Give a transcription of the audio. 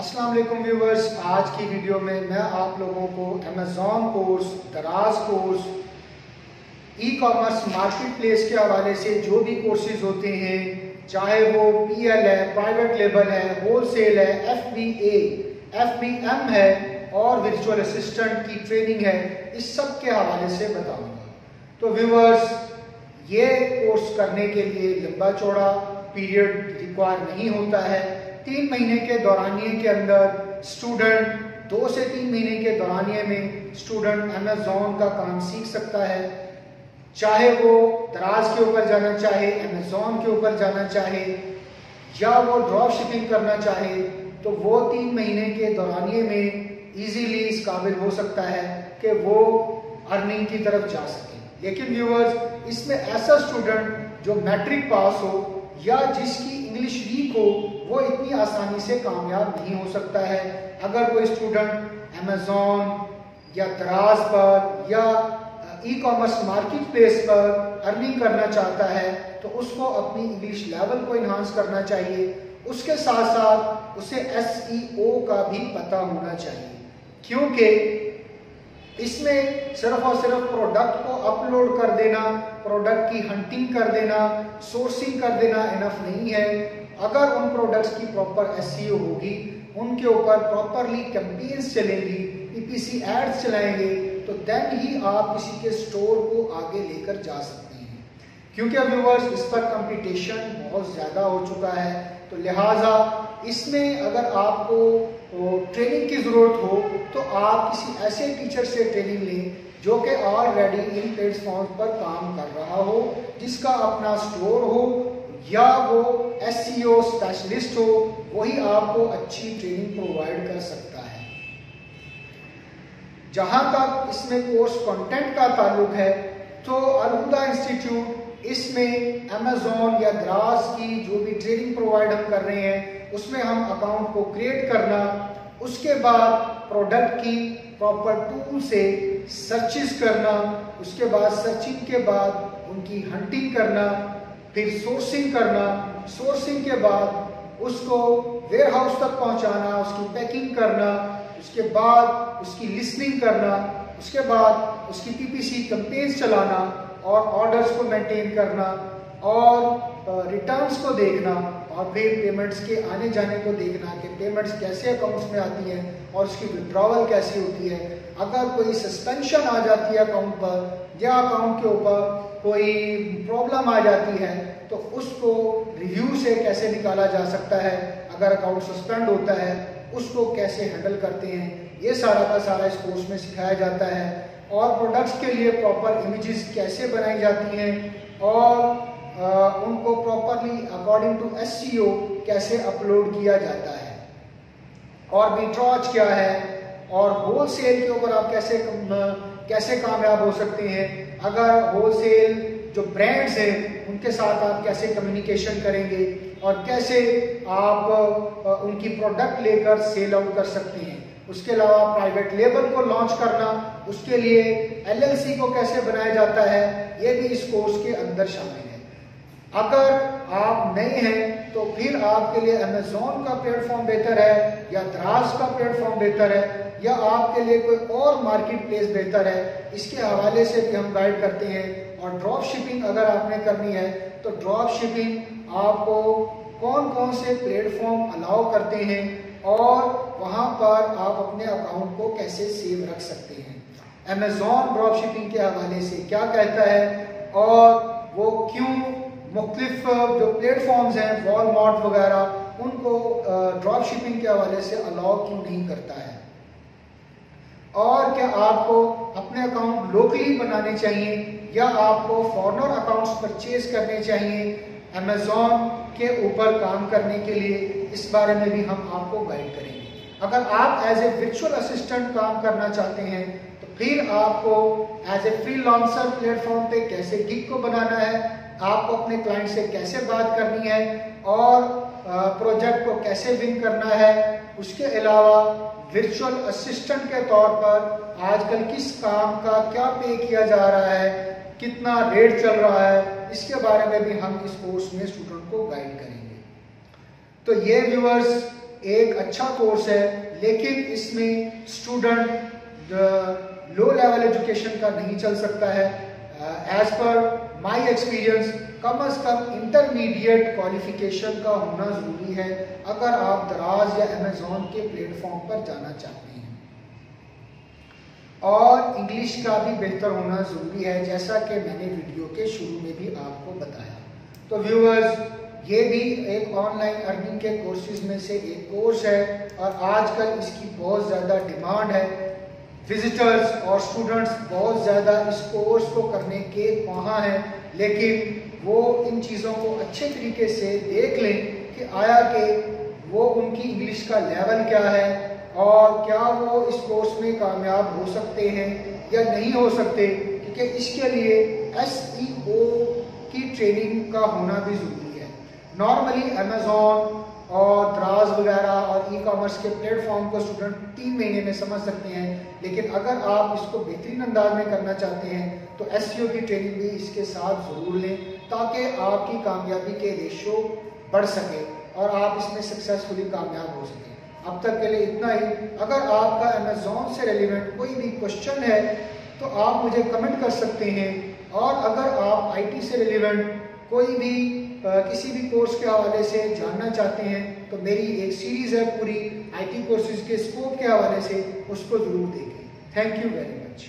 अस्सलाम वालेकुम व्यूवर्स, आज की वीडियो में मैं आप लोगों को अमेज़ॉन कोर्स, दराज course, e commerce market place के हवाले से जो भी कोर्सेज होते हैं, चाहे वो PL है, प्राइवेट लेबल है, होलसेल है, FBA, FBM है और वर्चुअल असिस्टेंट की ट्रेनिंग है, इस सब के हवाले से बताऊंगा। तो व्यूवर्स, ये कोर्स करने के लिए लंबा चौड़ा पीरियड रिक्वायर नहीं होता है। 3 महीने के दौरानिए के अंदर स्टूडेंट 2 से 3 महीने के दौरानिए में स्टूडेंट अमेज़ॉन का काम सीख सकता है। चाहे वो दराज के ऊपर जाना चाहे, अमेज़ॉन के ऊपर जाना चाहे या वो ड्रॉप शिपिंग करना चाहे, तो वो 3 महीने के दौरानिए में इजीली इस काबिल हो सकता है कि वो अर्निंग की तरफ जा सके। लेकिन व्यूअर्स, इसमें ऐसा स्टूडेंट जो मैट्रिक पास हो या जिसकी इंग्लिश वीक हो, वो इतनी आसानी से कामयाब नहीं हो सकता है। अगर कोई स्टूडेंट अमेज़ॉन या दराज पर या ई कॉमर्स मार्केट प्लेस पर अर्निंग करना चाहता है, तो उसको अपनी इंग्लिश लेवल को इन्हांस करना चाहिए। उसके साथ साथ उसे SEO का भी पता होना चाहिए, क्योंकि इसमें सिर्फ और सिर्फ प्रोडक्ट को अपलोड कर देना, प्रोडक्ट की हंटिंग कर देना, सोर्सिंग कर देना इनफ नहीं है। अगर उन प्रोडक्ट्स की प्रॉपर SEO होगी, उनके ऊपर प्रॉपरली कैंपेन्स चलेंगी, PPC एड्स चलाएंगे, तो देन ही आप किसी के स्टोर को आगे लेकर जा सकते हैं। क्योंकि व्यूअर्स, इस पर कंपटीशन बहुत ज़्यादा हो चुका है, तो लिहाजा इसमें अगर आपको ट्रेनिंग की ज़रूरत हो तो आप किसी ऐसे टीचर से ट्रेनिंग लें जो कि ऑलरेडी इन प्लेटफॉर्म पर काम कर रहा हो, जिसका अपना स्टोर हो या वो SEO स्पेशलिस्ट हो, वही आपको अच्छी ट्रेनिंग प्रोवाइड कर सकता है। जहां तक इसमें कोर्स कंटेंट का ताल्लुक है, तो अल-हुदा इंस्टीट्यूट इसमें अमेज़ॉन या दराज की जो भी ट्रेनिंग प्रोवाइड हम कर रहे हैं, उसमें हम अकाउंट को क्रिएट करना, उसके बाद प्रोडक्ट की प्रॉपर टूल से सर्चेस करना, उसके बाद सर्चिंग के बाद उनकी हंटिंग करना, फिर सोर्सिंग करना, सोर्सिंग के बाद उसको वेयर हाउस तक पहुंचाना, उसकी पैकिंग करना, उसके बाद उसकी लिस्निंग करना, उसके बाद उसकी PPC कैंपेन्स चलाना और ऑर्डर्स को मेंटेन करना और रिटर्न्स को देखना और फिर पेमेंट्स के आने जाने को देखना कि पेमेंट्स कैसे अकाउंट्स में आती हैं और उसकी विड्रॉवल कैसी होती है। अगर कोई सस्पेंशन आ जाती है अकाउंट पर या अकाउंट के ऊपर कोई प्रॉब्लम आ जाती है, तो उसको रिव्यू से कैसे निकाला जा सकता है। अगर अकाउंट सस्पेंड होता है, उसको कैसे हैंडल करते हैं, ये सारा का सारा इस कोर्स में सिखाया जाता है। और प्रोडक्ट्स के लिए प्रॉपर इमेजेस कैसे बनाई जाती हैं और उनको प्रॉपरली अकॉर्डिंग टू SEO कैसे अपलोड किया जाता है, और आर्बिट्राज क्या है, और होलसेल के ऊपर आप कैसे कामयाब हो सकते हैं। अगर होलसेल जो ब्रांड्स हैं उनके साथ आप कैसे कम्युनिकेशन करेंगे और कैसे आप उनकी प्रोडक्ट लेकर सेल आउट कर सकते हैं। उसके अलावा प्राइवेट लेबल को लॉन्च करना, उसके लिए LLC को कैसे बनाया जाता है, ये भी इस कोर्स के अंदर शामिल है। अगर आप नए हैं तो फिर आपके लिए अमेज़ॉन का प्लेटफॉर्म बेहतर है या दराज का प्लेटफॉर्म बेहतर है या आपके लिए कोई और मार्केट प्लेस बेहतर है, इसके हवाले से भी हम गाइड करते हैं। और ड्रॉप शिपिंग अगर आपने करनी है तो ड्रॉप शिपिंग आपको कौन कौन से प्लेटफॉर्म अलाउ करते हैं और वहां पर आप अपने अकाउंट को कैसे सेव रख सकते हैं। अमेज़ॉन ड्रॉप शिपिंग के हवाले से क्या कहता है और वो क्यों मुख्तलिफ जो प्लेटफॉर्म्स हैं, वॉलमार्ट वगैरह, उनको ड्रॉप शिपिंग के हवाले से अलाउ क्यों नहीं करता है, और क्या आपको अपने अकाउंट लोकली बनाने चाहिए या आपको फॉरेनर अकाउंट्स परचेज करने चाहिए अमेज़ॉन के ऊपर काम करने के लिए, इस बारे में भी हम आपको गाइड करेंगे। अगर आप एज ए वर्चुअल असिस्टेंट काम करना चाहते हैं, तो फिर आपको एज ए फ्रीलांसर प्लेटफॉर्म पे कैसे गिग को बनाना है, आपको अपने क्लाइंट से कैसे बात करनी है और प्रोजेक्ट को कैसे विन करना है। उसके अलावा वर्चुअल असिस्टेंट के तौर पर आजकल किस काम का क्या पे किया जा रहा है, कितना रेट चल रहा है, इसके बारे में भी हम इस कोर्स में स्टूडेंट को गाइड करेंगे। तो ये व्यूअर्स एक अच्छा कोर्स है, लेकिन इसमें स्टूडेंट लो लेवल एजुकेशन का नहीं चल सकता है। एज पर माय एक्सपीरियंस कम से कम इंटरमीडिएट क्वालिफिकेशन का होना ज़रूरी है अगर आप दराज या अमेज़ॉन के प्लेटफॉर्म पर जाना चाहते हैं। और इंग्लिश का भी बेहतर होना ज़रूरी है, जैसा कि मैंने वीडियो के शुरू में भी आपको बताया। तो व्यूअर्स, ये भी एक ऑनलाइन अर्निंग के कोर्सेज में से एक कोर्स है और आजकल इसकी बहुत ज़्यादा डिमांड है। विजिटर्स और स्टूडेंट्स बहुत ज़्यादा इस कोर्स को करने के वहाँ हैं, लेकिन वो इन चीज़ों को अच्छे तरीके से देख लें कि आया कि वो उनकी इंग्लिश का लेवल क्या है और क्या वो इस कोर्स में कामयाब हो सकते हैं या नहीं हो सकते, क्योंकि इसके लिए SEO की ट्रेनिंग का होना भी ज़रूरी है। नॉर्मली अमेज़ॉन और दराज वगैरह और ई-कॉमर्स के प्लेटफॉर्म को स्टूडेंट 3 महीने में समझ सकते हैं, लेकिन अगर आप इसको बेहतरीन अंदाज में करना चाहते हैं तो SEO की ट्रेनिंग भी इसके साथ ज़रूर लें, ताकि आपकी कामयाबी के रेशो बढ़ सके और आप इसमें सक्सेसफुली कामयाब हो सकें। अब तक के लिए इतना ही। अगर आपका अमेज़ॉन से रेलिवेंट कोई भी क्वेश्चन है तो आप मुझे कमेंट कर सकते हैं, और अगर आप IT से रेलिवेंट कोई भी किसी भी कोर्स के हवाले से जानना चाहते हैं तो मेरी एक सीरीज़ है पूरी IT कोर्सेज के स्कोप के हवाले से, उसको ज़रूर देखें। Thank you very much.